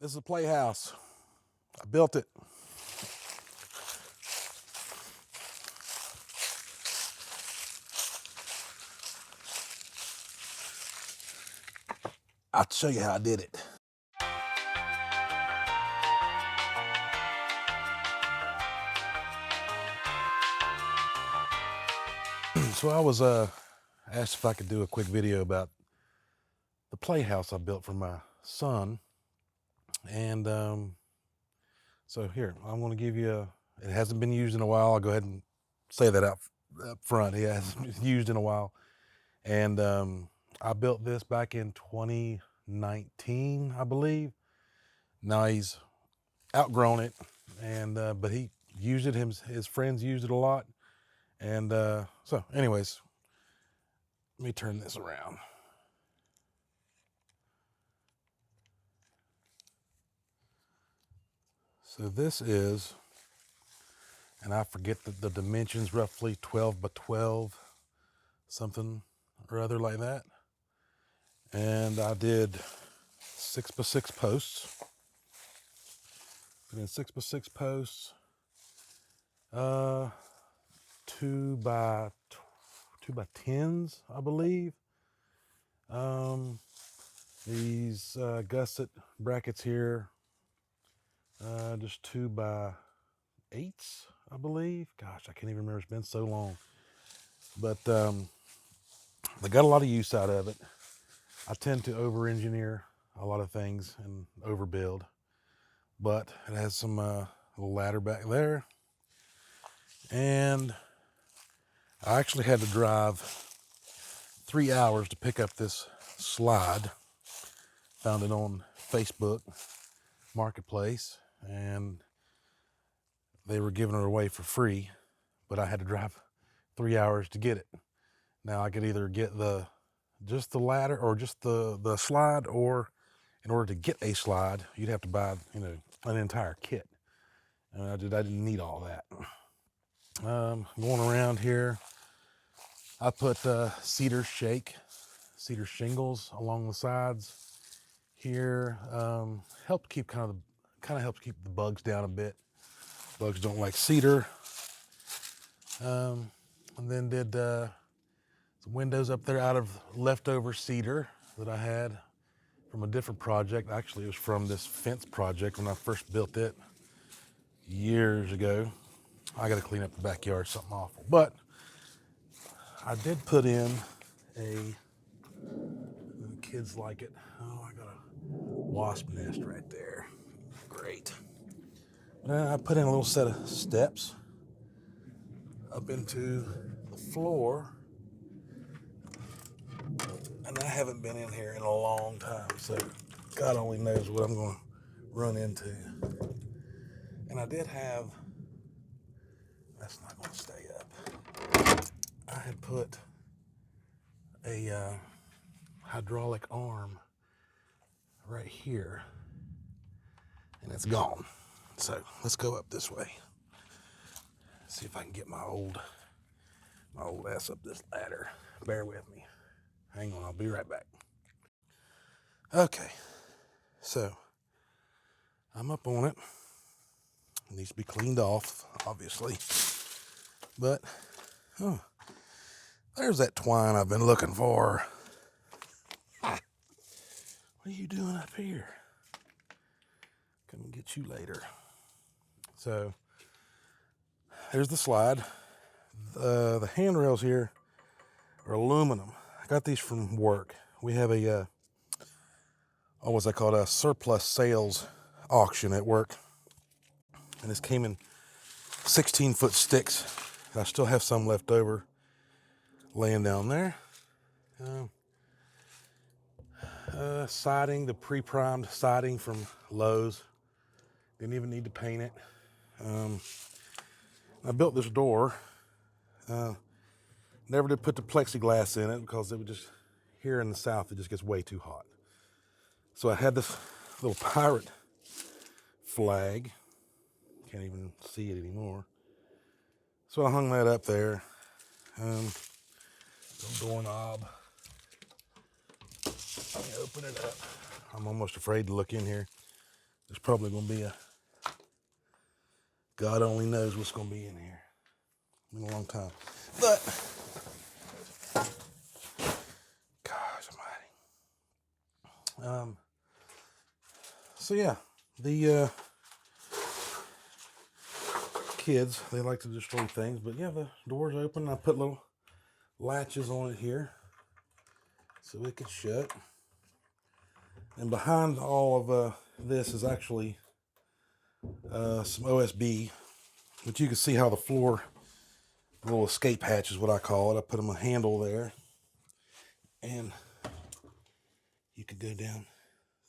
This is a playhouse. I built it. I'll show you how I did it. So I was asked if I could do a quick video about the playhouse I built for my son. And so here, I'm going to give you it hasn't been used in a while. I'll go ahead and say that up front. It hasn't been used in a while. And I built this back in 2019, I believe. Now he's outgrown it, and but he used it. His friends used it a lot. And so anyways, let me turn this around. So this is, and I forget the dimensions, roughly 12 by 12, something or other like that. And I did 6 by 6 posts. Put in 6 by 6 posts, 2 by 10s, I believe. These gusset brackets here, just 2 by 8s, I believe. Gosh, I can't even remember. It's been so long. But they got a lot of use out of it. I tend to over-engineer a lot of things and overbuild. But it has some little ladder back there. And I actually had to drive 3 hours to pick up this slide. Found it on Facebook Marketplace, and they were giving it away for free, but I had to drive 3 hours to get it. Now I could either get just the ladder or just the slide, or in order to get a slide, you'd have to buy an entire kit. And I didn't need all that. Going around here, I put cedar shingles along the sides here. Helped keep kind of helps keep the bugs down a bit. Bugs don't like cedar. And then did some windows up there out of leftover cedar that I had from a different project. Actually, it was from this fence project when I first built it years ago. I got to clean up the backyard, something awful. But I did put in the kids like it. Oh, I got a wasp nest right there. Great. I put in a little set of steps up into the floor. And I haven't been in here in a long time, so God only knows what I'm going to run into. And I did have, that's not going to stay up. I had put a hydraulic arm right here, and it's gone. So let's go up this way. See if I can get my old ass up this ladder. Bear with me. Hang on, I'll be right back. Okay, so I'm up on it. It needs to be cleaned off, obviously. But, there's that twine I've been looking for. What are you doing up here? Come and get you later. So, there's the slide. The handrails here are aluminum. I got these from work. We have what's that called? A surplus sales auction at work. And this came in 16-foot sticks. I still have some left over laying down there. Siding, the pre-primed siding from Lowe's. Didn't even need to paint it. I built this door. Never did put the plexiglass in it because it would just, here in the South, it just gets way too hot. So I had this little pirate flag. Can't even see it anymore. So I hung that up there. Little doorknob. Let me open it up. I'm almost afraid to look in here. There's probably going to be God only knows what's going to be in here. It's been a long time. But, gosh almighty. So yeah, the kids, they like to destroy things. But yeah, the door's open. I put little latches on it here so it could shut. And behind all of this is actually some OSB, but you can see how the floor, the little escape hatch is what I call it. I put them a handle there, and you could go down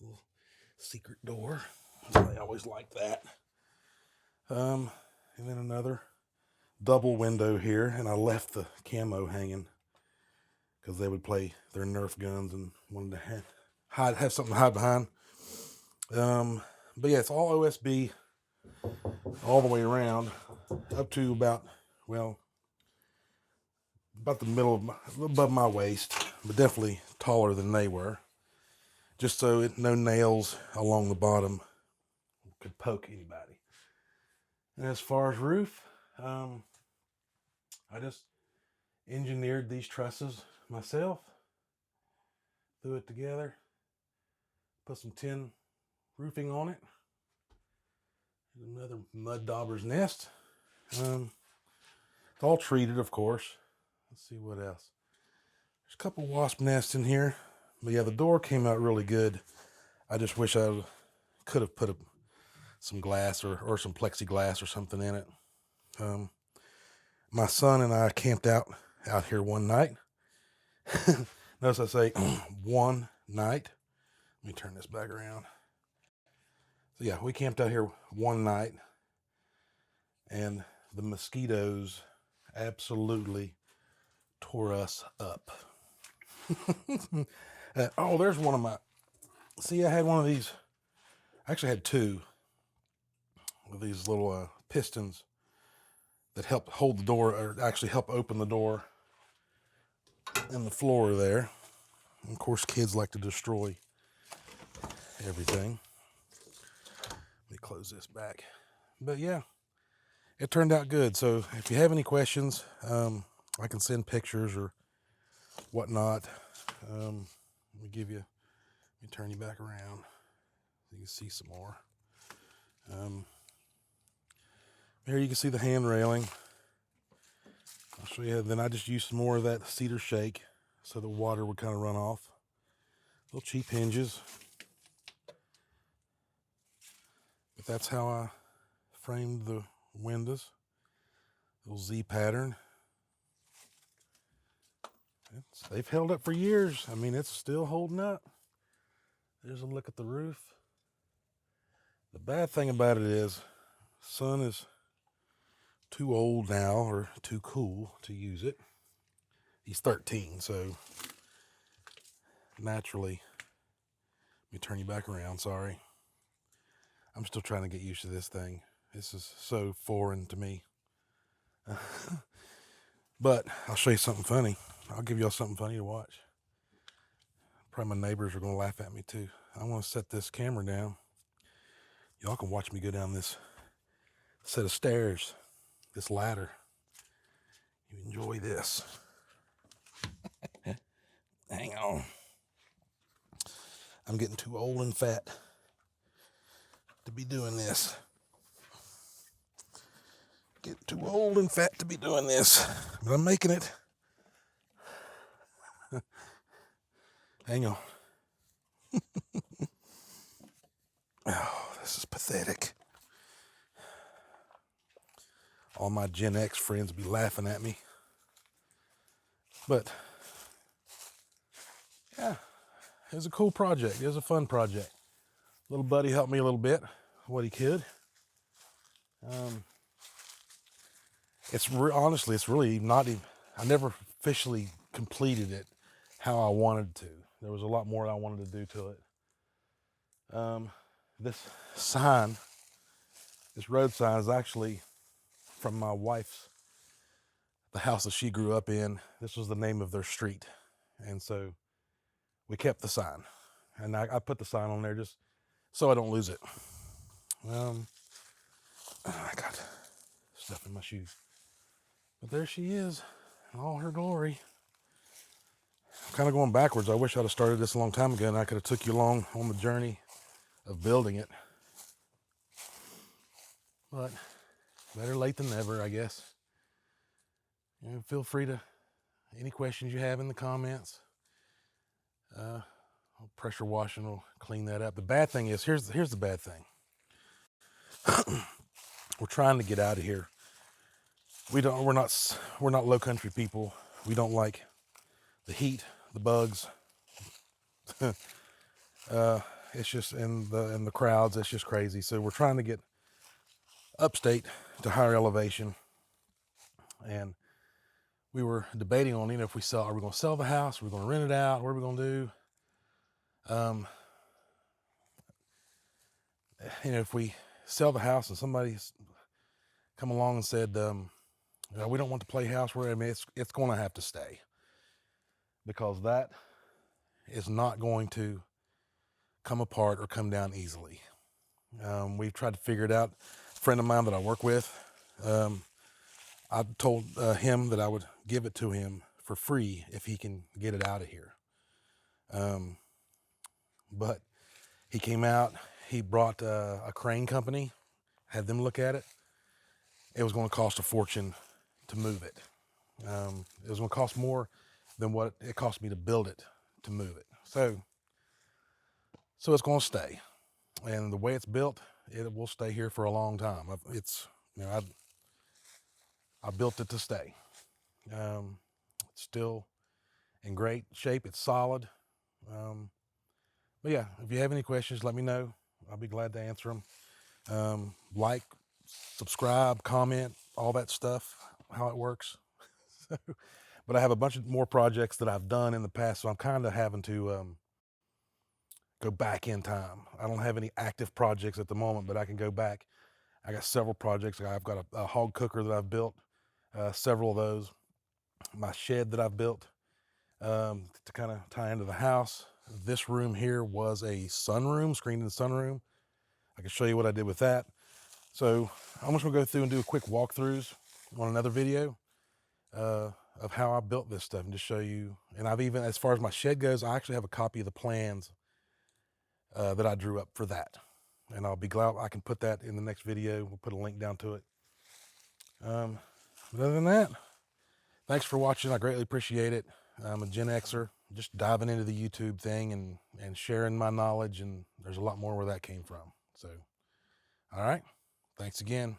a little secret door. I always like that. And then another double window here, and I left the camo hanging because they would play their Nerf guns and wanted to have something to hide behind. But yeah, it's all OSB all the way around up to about the middle of above my waist, but definitely taller than they were, just so no nails along the bottom could poke anybody. And as far as roof, I just engineered these trusses myself, threw it together, put some tin roofing on it. Another mud dauber's nest. It's all treated, of course. Let's see what else. There's a couple wasp nests in here. But yeah, the door came out really good. I just wish I could have put some glass or some plexiglass or something in it. My son and I camped out here one night. Notice I say one night. Let me turn this back around. So yeah, we camped out here one night, and the mosquitoes absolutely tore us up. There's one of my, see, I had one of these, I actually had two of these little pistons that help hold the door, or actually help open the door in the floor there. And of course, kids like to destroy everything. Let me close this back. But yeah, it turned out good. So if you have any questions, I can send pictures or whatnot. Let me turn you back around so you can see some more. Here you can see the hand railing. I'll show you. Then I just used some more of that cedar shake so the water would kind of run off. Little cheap hinges. But that's how I framed the windows. Little Z pattern. They've held up for years. I mean, it's still holding up. There's a look at the roof. The bad thing about it is, son is too old now, or too cool to use it. He's 13, so naturally, let me turn you back around, sorry. I'm still trying to get used to this thing. This is so foreign to me. But I'll show you something funny. I'll give y'all something funny to watch. Probably my neighbors are going to laugh at me too. I want to set this camera down. Y'all can watch me go down this set of stairs, this ladder. You enjoy this. Hang on. I'm getting too old and fat to be doing this. Get too old and fat to be doing this. But I'm making it. Hang on. Oh, this is pathetic. All my Gen X friends be laughing at me. But, yeah, it was a cool project. It was a fun project. Little buddy helped me a little bit, what he could. Honestly, it's really not even, I never officially completed it how I wanted to. There was a lot more I wanted to do to it. This sign, this road sign, is actually from my wife's, the house that she grew up in. This was the name of their street. And so we kept the sign. And I put the sign on there just so I don't lose it. I got stuff in my shoes. But there she is, in all her glory. I'm kind of going backwards. I wish I'd have started this a long time ago, and I could have took you along on the journey of building it. But better late than never, I guess. Feel free to, any questions you have in the comments. Pressure washing will clean that up. The bad thing is, here's the bad thing. We're trying to get out of here. We're not low country people. We don't like the heat, the bugs. It's just in the crowds. It's just crazy. So we're trying to get upstate to higher elevation, and we were debating on, if are we going to sell the house? Are we going to rent it out? What are we going to do? If we sell the house and somebody's come along and said, we don't want the Playhouse, it's going to have to stay, because that is not going to come apart or come down easily. We've tried to figure it out. A friend of mine that I work with, I told him that I would give it to him for free if he can get it out of here. But he came out, he brought a crane company, had them look at it. It was going to cost a fortune to move it. It was going to cost more than what it cost me to build it to move it. So it's going to stay. And the way it's built, it will stay here for a long time. I built it to stay. It's still in great shape. It's solid. But yeah, if you have any questions, let me know. I'll be glad to answer them. Like, subscribe, comment, all that stuff, how it works. But I have a bunch of more projects that I've done in the past, so I'm kind of having to go back in time. I don't have any active projects at the moment, but I can go back. I got several projects. I've got a hog cooker that I've built, several of those. My shed that I've built to kind of tie into the house. This room here was a sunroom, screened-in sunroom. I can show you what I did with that. So I'm just gonna go through and do a quick walkthroughs on another video of how I built this stuff, and just show you. And I've even, as far as my shed goes, I actually have a copy of the plans that I drew up for that. And I'll be glad I can put that in the next video. We'll put a link down to it. But other than that, thanks for watching. I greatly appreciate it. I'm a Gen Xer, just diving into the YouTube thing and sharing my knowledge, and there's a lot more where that came from. So, all right, thanks again.